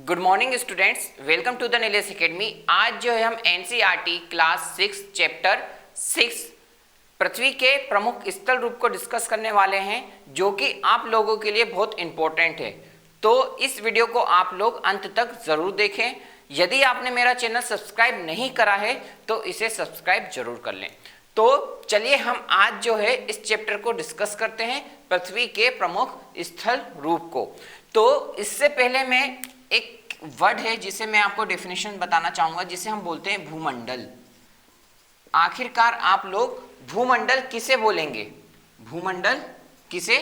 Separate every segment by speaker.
Speaker 1: Good morning students, welcome to the Nilesh academy. आज जो है हम एनसीईआरटी क्लास 6 चैप्टर 6 पृथ्वी के प्रमुख स्थल रूप को डिस्कस करने वाले हैं, जो कि आप लोगों के लिए बहुत इंपॉर्टेंट है। तो इस वीडियो को आप लोग अंत तक जरूर देखें। यदि आपने मेरा चैनल सब्सक्राइब नहीं करा है तो इसे सब्सक्राइब जरूर कर लें। तो चलिए हम आज जो है इस चैप्टर को डिस्कस करते हैं, पृथ्वी के प्रमुख स्थल रूप को। तो इससे पहले मैं एक वर्ड है जिसे मैं आपको डेफिनेशन बताना चाहूंगा, जिसे हम बोलते हैं भूमंडल। आखिरकार आप लोग भूमंडल किसे बोलेंगे? भूमंडल किसे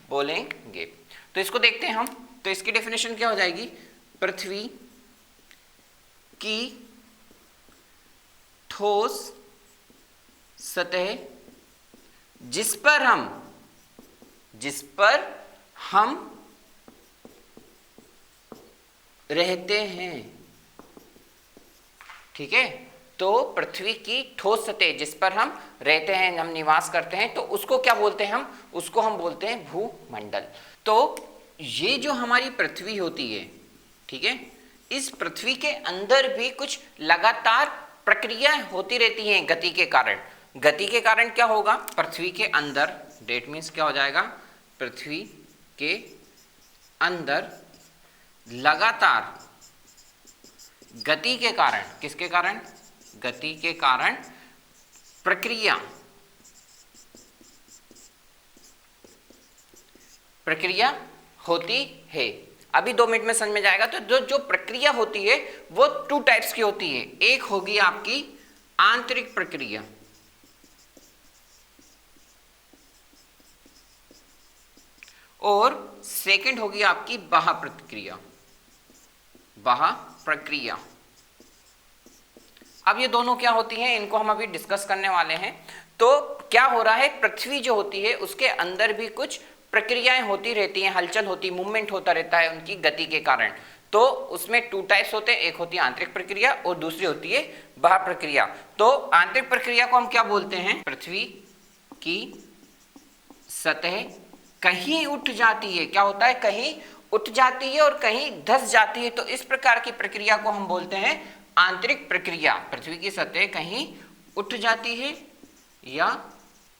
Speaker 1: बोलेंगे? तो इसको देखते हैं हम। तो इसकी डेफिनेशन क्या हो जाएगी? पृथ्वी की ठोस सतह जिस पर हम रहते हैं। ठीक है, तो पृथ्वी की ठोस सतह जिस पर हम रहते हैं, हम निवास करते हैं, तो उसको क्या बोलते हैं? उसको हम बोलते हैं भूमंडल। तो ये जो हमारी पृथ्वी होती है, ठीक है, इस पृथ्वी के अंदर भी कुछ लगातार प्रक्रियाएं होती रहती हैं गति के कारण। गति के कारण क्या होगा? पृथ्वी के अंदर, डेट मीन्स क्या हो जाएगा? पृथ्वी के अंदर लगातार गति के कारण, किसके कारण? गति के कारण प्रक्रिया होती है। अभी 2 मिनट में समझ में जाएगा। तो जो प्रक्रिया होती है वो 2 टाइप्स की होती है। एक होगी आपकी आंतरिक प्रक्रिया, और सेकंड होगी आपकी बाह्य प्रक्रिया। अब ये दोनों क्या होती हैं, इनको हम अभी डिस्कस करने वाले हैं। तो क्या हो रहा है, पृथ्वी जो होती है उसके अंदर भी कुछ प्रक्रियाएं होती रहती हैं, हलचल होती, मूवमेंट होता रहता है उनकी गति के कारण। तो उसमें 2 टाइप्स होते हैं, एक होती है आंतरिक प्रक्रिया और दूसरी होती है बाह्य प्रक्रिया। तो आंतरिक प्रक्रिया को हम क्या बोलते हैं? पृथ्वी की सतह कहीं उठ जाती है। क्या होता है? कहीं उठ जाती है और कहीं धंस जाती है। तो इस प्रकार की प्रक्रिया को हम बोलते हैं आंतरिक प्रक्रिया। पृथ्वी की सतह कहीं उठ जाती है या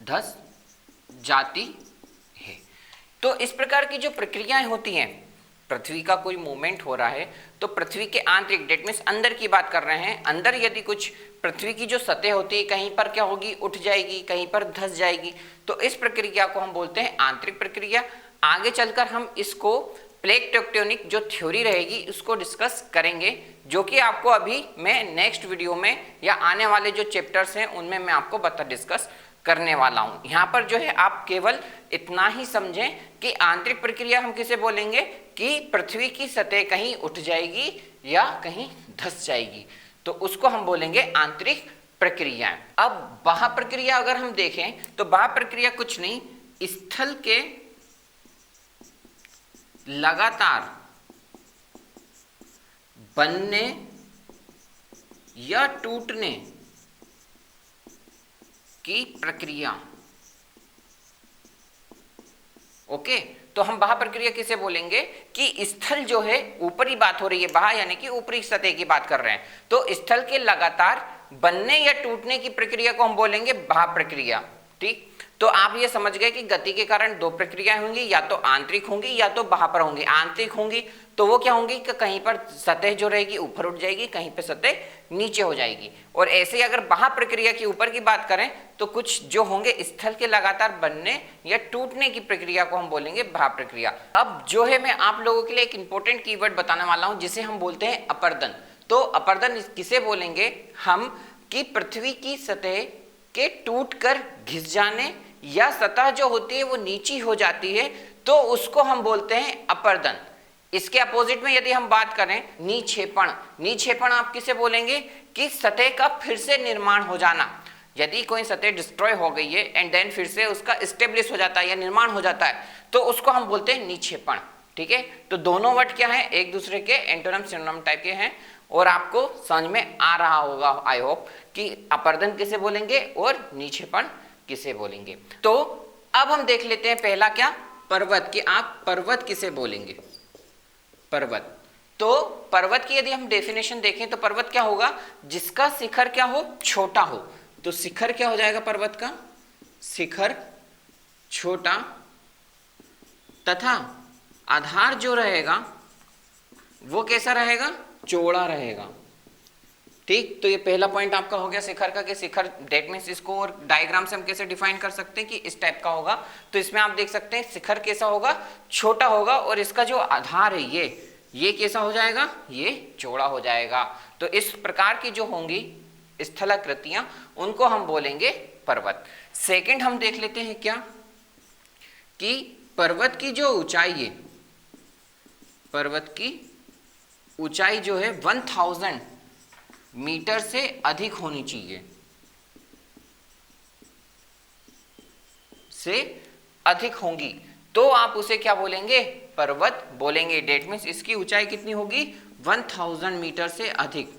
Speaker 1: धंस जाती है। तो इस प्रकार की जो प्रक्रियाएं होती हैं, पृथ्वी का कोई मूवमेंट हो रहा है तो पृथ्वी के आंतरिक, डेट मीन्स अंदर की बात कर रहे हैं, अंदर यदि कुछ पृथ्वी की जो सतह होती है कहीं पर क्या होगी? उठ जाएगी, कहीं पर धंस जाएगी। तो इस प्रक्रिया को हम बोलते हैं आंतरिक प्रक्रिया। आगे चलकर हम इसको प्लेट टेक्टोनिक जो थ्योरी रहेगी उसको डिस्कस करेंगे, जो कि आपको अभी मैं नेक्स्ट वीडियो में या आने वाले जो चैप्टर्स हैं उनमें मैं आपको डिस्कस करने वाला हूं। यहाँ पर जो है आप केवल इतना ही समझें कि आंतरिक प्रक्रिया हम किसे बोलेंगे कि पृथ्वी की सतह कहीं उठ जाएगी या कहीं धंस जाएगी, तो उसको हम बोलेंगे आंतरिक प्रक्रिया। अब बाह्य प्रक्रिया अगर हम देखें तो बाह्य प्रक्रिया कुछ नहीं, स्थल के लगातार बनने या टूटने की प्रक्रिया। ओके, तो हम बाह्य प्रक्रिया किसे बोलेंगे कि स्थल जो है, ऊपरी बात हो रही है, बाह्य यानी कि ऊपरी सतह की बात कर रहे हैं, तो स्थल के लगातार बनने या टूटने की प्रक्रिया को हम बोलेंगे बाह्य प्रक्रिया। ठीक, तो आप ये समझ गए कि गति के कारण 2 प्रक्रियाएं होंगी, या तो आंतरिक होंगी या तो बाह्य पर होंगी। आंतरिक होंगी तो वो क्या होंगी कि कहीं पर सतह जो रहेगी ऊपर उठ जाएगी, कहीं पर सतह नीचे हो जाएगी। और ऐसे ही अगर बाह्य प्रक्रिया की ऊपर की बात करें तो कुछ जो होंगे स्थल के लगातार बनने या टूटने की प्रक्रिया को हम बोलेंगे बाह्य प्रक्रिया। अब जो है मैं आप लोगों के लिए एक इंपॉर्टेंट कीवर्ड बताने वाला हूं, जिसे हम बोलते हैं अपर्दन। तो अपर्दन किसे बोलेंगे हम? कि पृथ्वी की सतह के टूटकर घिस जाने या सतह जो होती है वो नीची हो जाती है, तो उसको हम बोलते हैं अपर्दन। इसके अपोजिट में यदि हम बात करें निक्षेपण, निक्षेपण आप किसे बोलेंगे? कि सतह का फिर से निर्माण हो जाना। यदि कोई सतह डिस्ट्रॉय हो गई है एंड देन फिर से उसका स्टेब्लिश हो जाता है या निर्माण हो जाता है, तो उसको हम बोलते हैं निक्षेपण। ठीक है, तो दोनों वर्ड क्या है? एक दूसरे के एंटोनिम सिनोनिम टाइप के हैं, और आपको समझ में आ रहा होगा आई होप कि अपर्दन किसे बोलेंगे और निक्षेपण किसे बोलेंगे। तो अब हम देख लेते हैं पहला क्या, पर्वत, कि आप पर्वत किसे बोलेंगे। पर्वत, तो पर्वत की यदि हम डेफिनेशन देखें तो पर्वत क्या होगा, जिसका शिखर क्या हो, छोटा हो। तो शिखर क्या हो जाएगा पर्वत का, शिखर छोटा, तथा आधार जो रहेगा वो कैसा रहेगा, चौड़ा रहेगा। ठीक, तो ये पहला पॉइंट आपका हो गया शिखर का, कि शिखर डेट मीन्स इसको और डायग्राम से हम कैसे डिफाइन कर सकते हैं कि इस टाइप का होगा। तो इसमें आप देख सकते हैं शिखर कैसा होगा, छोटा होगा, और इसका जो आधार है ये कैसा हो जाएगा, ये चौड़ा हो जाएगा। तो इस प्रकार की जो होंगी स्थलाकृतियां उनको हम बोलेंगे पर्वत। सेकंड हम देख लेते हैं क्या, कि पर्वत की जो ऊंचाई है, पर्वत की ऊंचाई जो है 1000 मीटर से अधिक होनी चाहिए, से अधिक होंगी, तो आप उसे क्या बोलेंगे, पर्वत बोलेंगे। डेट मीन्स इसकी ऊंचाई कितनी होगी, 1000 मीटर से अधिक,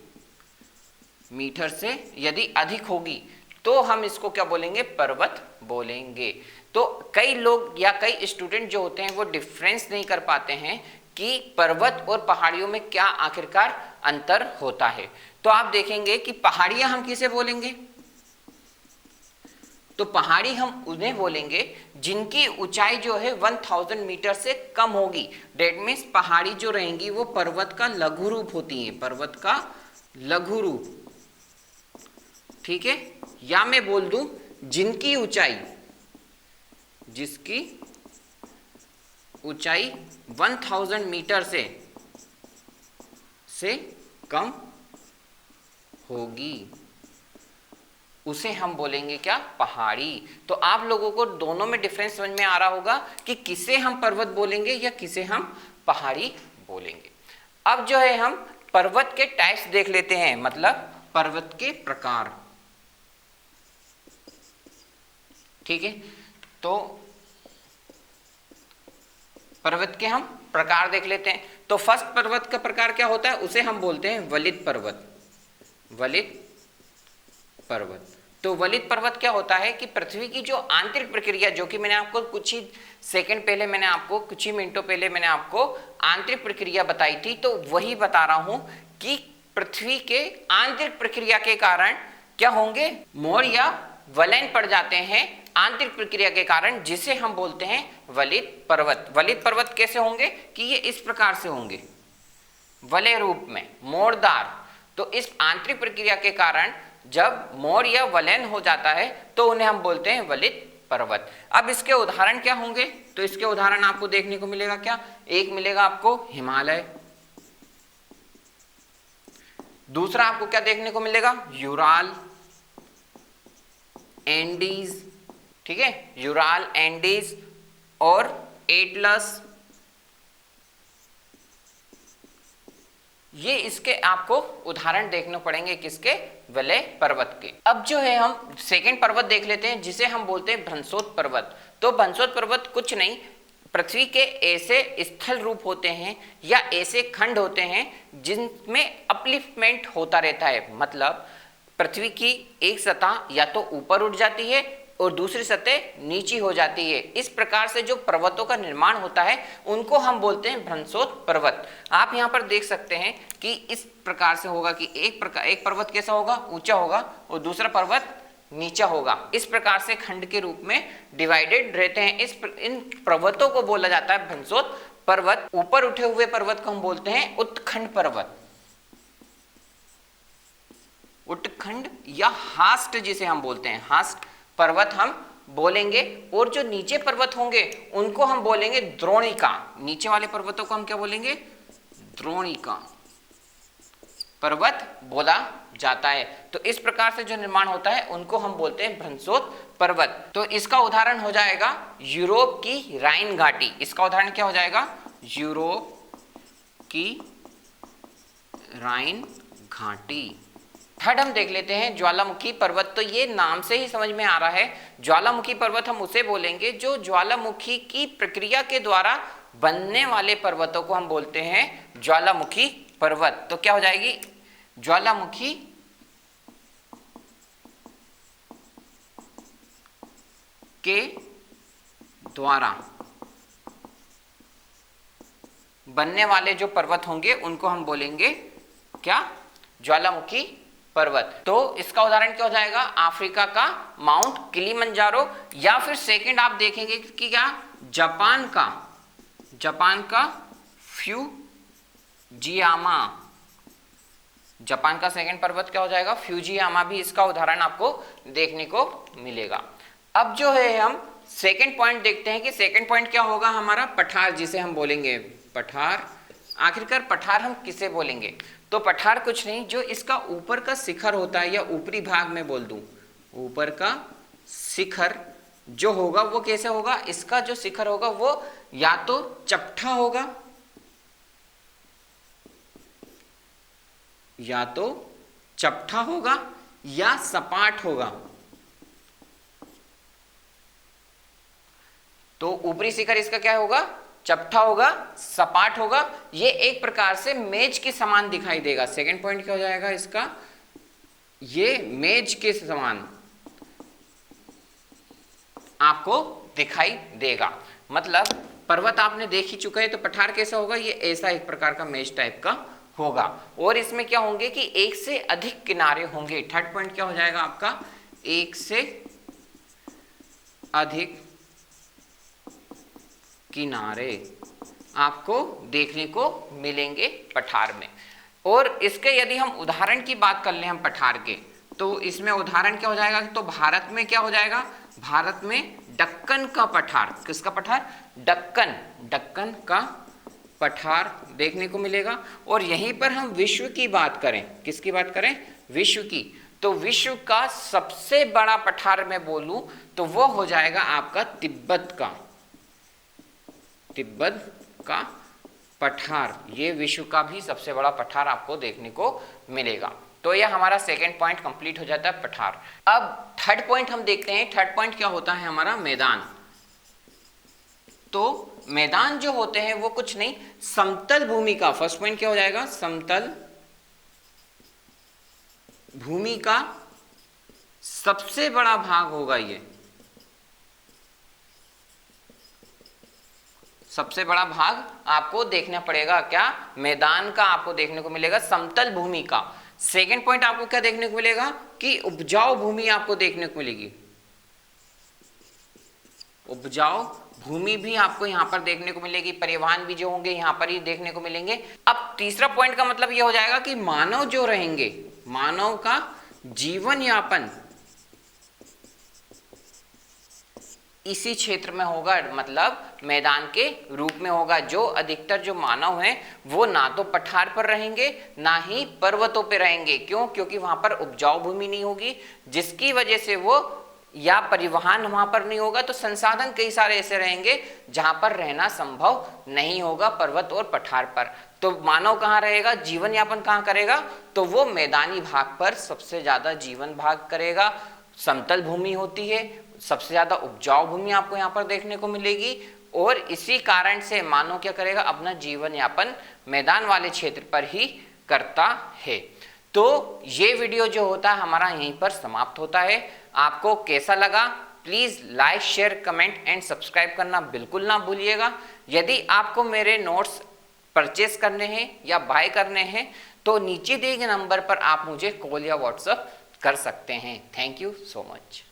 Speaker 1: मीटर से यदि अधिक होगी तो हम इसको क्या बोलेंगे, पर्वत बोलेंगे। तो कई लोग या कई स्टूडेंट जो होते हैं वो डिफरेंस नहीं कर पाते हैं कि पर्वत और पहाड़ियों में क्या आखिरकार अंतर होता है। तो आप देखेंगे कि पहाड़ियां हम किसे बोलेंगे, तो पहाड़ी हम उन्हें बोलेंगे जिनकी ऊंचाई जो है 1000 मीटर से कम होगी। डेट मीन्स पहाड़ी जो रहेंगी वो पर्वत का लघु रूप होती है, पर्वत का लघु रूप। ठीक है, या मैं बोल दूं जिनकी ऊंचाई, जिसकी ऊंचाई 1000 मीटर से कम होगी, उसे हम बोलेंगे क्या, पहाड़ी। तो आप लोगों को दोनों में डिफरेंस समझ में आ रहा होगा कि किसे हम पर्वत बोलेंगे या किसे हम पहाड़ी बोलेंगे। अब जो है हम पर्वत के टाइप्स देख लेते हैं, मतलब पर्वत के प्रकार। ठीक है, तो पर्वत के हम प्रकार देख लेते हैं। तो फर्स्ट पर्वत का प्रकार क्या होता है, उसे हम बोलते हैं वलित पर्वत, वलित पर्वत। तो वलित पर्वत क्या होता है कि पृथ्वी की जो आंतरिक प्रक्रिया, जो कि मैंने आपको कुछ ही सेकंड पहले मैंने आपको कुछ ही मिनटों पहले मैंने आपको आंतरिक प्रक्रिया बताई थी, तो वही बता रहा हूं कि पृथ्वी के आंतरिक प्रक्रिया के कारण क्या होंगे, मोड़ या वलयन पड़ जाते हैं आंतरिक प्रक्रिया के कारण, जिसे हम बोलते हैं वलित पर्वत। वलित पर्वत कैसे होंगे कि ये इस प्रकार से होंगे, वलय रूप में, मोड़दार। तो इस आंतरिक प्रक्रिया के कारण जब मोड़ या वलयन हो जाता है तो उन्हें हम बोलते हैं वलित पर्वत। अब इसके उदाहरण क्या होंगे, तो इसके उदाहरण आपको देखने को मिलेगा क्या, एक मिलेगा आपको हिमालय, दूसरा आपको क्या देखने को मिलेगा, यूराल, एंडीज। ठीक है, यूराल, एंडीज और एटलस, ये इसके आपको उदाहरण देखने पड़ेंगे, किसके, वलय पर्वत के। अब जो है हम सेकंड पर्वत देख लेते हैं जिसे हम बोलते हैं भ्रंशोत पर्वत। तो भ्रंशोत पर्वत कुछ नहीं, पृथ्वी के ऐसे स्थल रूप होते हैं या ऐसे खंड होते हैं जिनमें अपलिफ्टमेंट होता रहता है, मतलब पृथ्वी की एक सतह या तो ऊपर उठ जाती है और दूसरी सतह नीची हो जाती है। इस प्रकार से जो पर्वतों का निर्माण होता है उनको हम बोलते हैं भ्रंशोत पर्वत। आप यहाँ पर देख सकते हैं कि इस प्रकार से होगा कि एक पर्वत कैसा होगा, ऊंचा होगा, और दूसरा पर्वत नीचा होगा। इस प्रकार से खंड के रूप में डिवाइडेड रहते हैं। इन पर्वतों को बोला जाता है भ्रंशोत पर्वत। ऊपर उठे हुए पर्वत को हम बोलते हैं उत्खंड पर्वत, उत्खंड या हास्ट जिसे हम बोलते हैं, हास्ट पर्वत हम बोलेंगे। और जो नीचे पर्वत होंगे उनको हम बोलेंगे द्रोणिका। नीचे वाले पर्वतों को हम क्या बोलेंगे, द्रोणिका पर्वत बोला जाता है। तो इस प्रकार से जो निर्माण होता है उनको हम बोलते हैं भ्रंशोत पर्वत। तो इसका उदाहरण हो जाएगा यूरोप की राइन घाटी। इसका उदाहरण क्या हो जाएगा, यूरोप की राइन घाटी। थर्ड हम देख लेते हैं ज्वालामुखी पर्वत। तो ये नाम से ही समझ में आ रहा है, ज्वालामुखी पर्वत हम उसे बोलेंगे जो ज्वालामुखी की प्रक्रिया के द्वारा बनने वाले पर्वतों को हम बोलते हैं ज्वालामुखी पर्वत। तो क्या हो जाएगी, ज्वालामुखी के द्वारा बनने वाले जो पर्वत होंगे उनको हम बोलेंगे क्या, ज्वालामुखी पर्वत। तो इसका उदाहरण क्या हो जाएगा, अफ्रीका का माउंट किलिमंजारो, या फिर सेकंड आप देखेंगे कि क्या, जापान का फ्यूजियामा, जापान का सेकंड पर्वत क्या हो जाएगा, फ्यूजियामा भी इसका उदाहरण आपको देखने को मिलेगा। अब जो है हम सेकंड पॉइंट देखते हैं कि सेकंड पॉइंट क्या होगा हमारा, पठार, जिसे हम बोलेंगे पठार। आखिरकार पठार हम किसे बोलेंगे, तो पठार कुछ नहीं, जो इसका ऊपर का शिखर होता है, या ऊपरी भाग में बोल दूं, ऊपर का शिखर जो होगा वो कैसे होगा, इसका जो शिखर होगा वो या तो चपटा होगा, या तो चपटा होगा या सपाट होगा। तो ऊपरी शिखर इसका क्या होगा, चपटा होगा, सपाट होगा, ये एक प्रकार से मेज के समान दिखाई देगा। सेकंड पॉइंट क्या हो जाएगा इसका, ये मेज के समान आपको दिखाई देगा। मतलब पर्वत आपने देख ही चुका है, तो पठार कैसा होगा, ये ऐसा एक प्रकार का मेज टाइप का होगा, और इसमें क्या होंगे कि एक से अधिक किनारे होंगे। थर्ड पॉइंट क्या हो जाएगा आपका, एक से अधिक किनारे आपको देखने को मिलेंगे पठार में। और इसके यदि हम उदाहरण की बात कर लें हम पठार के, तो इसमें उदाहरण क्या हो जाएगा, तो भारत में क्या हो जाएगा, भारत में दक्कन का पठार, किसका पठार, दक्कन का पठार देखने को मिलेगा। और यहीं पर हम विश्व की बात करें, किसकी बात करें, विश्व की, तो विश्व का सबसे बड़ा पठार मैं बोलूं तो वो हो जाएगा आपका तिब्बत का पठार। ये विश्व का भी सबसे बड़ा पठार आपको देखने को मिलेगा। तो यह हमारा सेकंड पॉइंट कंप्लीट हो जाता है, पठार। अब थर्ड पॉइंट हम देखते हैं। थर्ड पॉइंट क्या होता है हमारा, मैदान। तो मैदान जो होते हैं वो कुछ नहीं, समतल भूमि का, फर्स्ट पॉइंट क्या हो जाएगा, समतल भूमि का सबसे बड़ा भाग होगा। ये सबसे बड़ा भाग आपको देखना पड़ेगा क्या, मैदान का आपको देखने को मिलेगा, समतल भूमि का। सेकंड पॉइंट आपको क्या देखने को मिलेगा कि उपजाऊ भूमि आपको देखने को मिलेगी, उपजाऊ भूमि भी आपको यहां पर देखने को मिलेगी, परिवहन भी जो होंगे यहां पर ही देखने को मिलेंगे। अब तीसरा पॉइंट का मतलब यह हो जाएगा कि मानव जो रहेंगे, मानव का जीवन यापन इसी क्षेत्र में होगा, मतलब मैदान के रूप में होगा। जो अधिकतर जो मानव हैं वो ना तो पठार पर रहेंगे ना ही पर्वतों पर रहेंगे। क्यों, क्योंकि वहां पर उपजाऊ भूमि नहीं होगी, जिसकी वजह से वो, या परिवहन वहां पर नहीं होगा, तो संसाधन कई सारे ऐसे रहेंगे जहां पर रहना संभव नहीं होगा पर्वत और पठार पर। तो मानव कहाँ रहेगा, जीवन यापन कहाँ करेगा, तो वो मैदानी भाग पर सबसे ज्यादा जीवन भाग करेगा। समतल भूमि होती है, सबसे ज्यादा उपजाऊ भूमि आपको यहाँ पर देखने को मिलेगी, और इसी कारण से मानव क्या करेगा, अपना जीवन यापन मैदान वाले क्षेत्र पर ही करता है। तो ये वीडियो जो होता है हमारा यहीं पर समाप्त होता है। आपको कैसा लगा, please like, share, comment and subscribe करना बिल्कुल ना भूलिएगा। यदि आपको मेरे नोट्स परचेस करने हैं या बाय करने हैं तो नीचे दिए गए नंबर पर आप मुझे कॉल या व्हाट्सएप कर सकते हैं। Thank you so much.